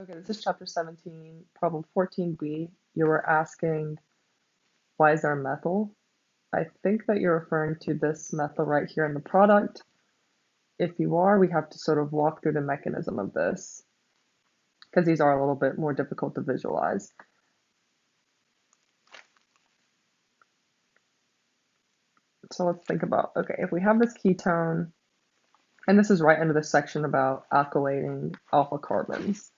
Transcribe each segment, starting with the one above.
Okay, this is chapter 17, problem 14b. You were asking, why is there a methyl? I think that you're referring to this methyl right here in the product. If you are, we have to sort of walk through the mechanism of this because these are a little bit more difficult to visualize. So let's think about, okay, if we have this ketone, and this is right under the section about alkylating alpha carbons.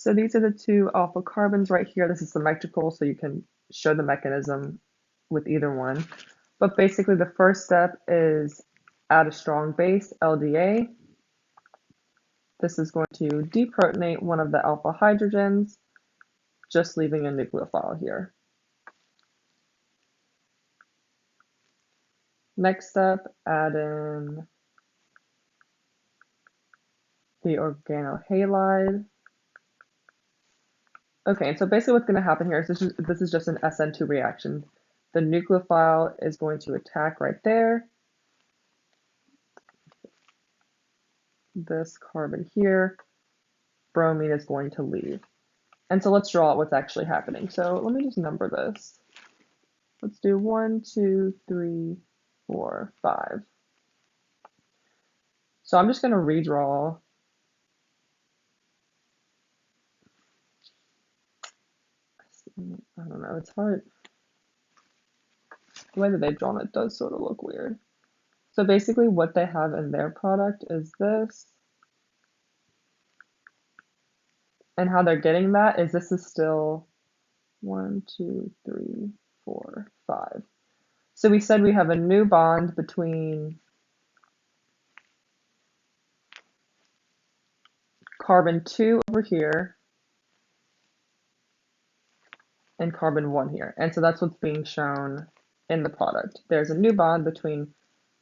So these are the two alpha carbons right here. This is symmetrical, so you can show the mechanism with either one. But basically the first step is add a strong base, LDA. This is going to deprotonate one of the alpha hydrogens, just leaving a nucleophile here. Next step, add in the organohalide. Okay, and so basically what's going to happen here is this is just an SN2 reaction. The nucleophile is going to attack right there. This carbon here, bromine is going to leave. And so let's draw out what's actually happening. So let me just number this. Let's do 1, 2, 3, 4, 5. So I'm just going to redraw I don't know, it's hard. The way that they've drawn it does sort of look weird. So basically what they have in their product is this. And how they're getting that is this is still 1, 2, 3, 4, 5. So we said we have a new bond between carbon 2 over here and carbon 1 here. And so that's what's being shown in the product. There's a new bond between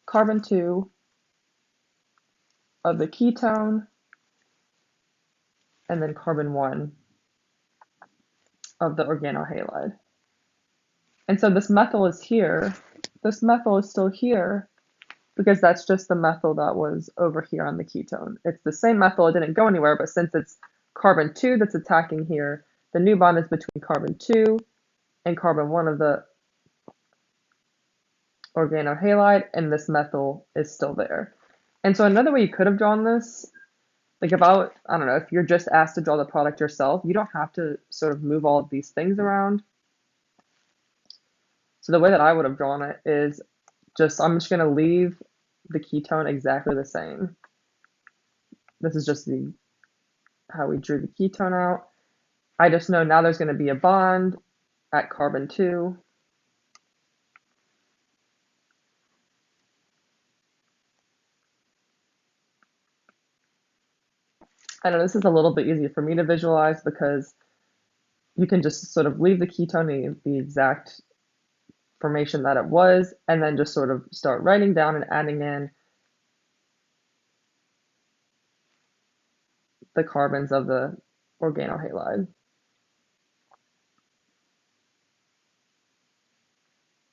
carbon 2 of the ketone and then carbon 1 of the organohalide. And so this methyl is here. This methyl is still here because that's just the methyl that was over here on the ketone. It's the same methyl, it didn't go anywhere, but since it's carbon 2 that's attacking here, the new bond is between carbon 2 and carbon 1 of the organohalide, and this methyl is still there. And so another way you could have drawn this, like if I don't know, if you're just asked to draw the product yourself, you don't have to sort of move all of these things around. So the way that I would have drawn it is I'm just going to leave the ketone exactly the same. This is just how we drew the ketone out. I just know now there's going to be a bond at carbon 2. I know this is a little bit easier for me to visualize because you can just sort of leave the ketone in the exact formation that it was, and then just sort of start writing down and adding in the carbons of the organohalide.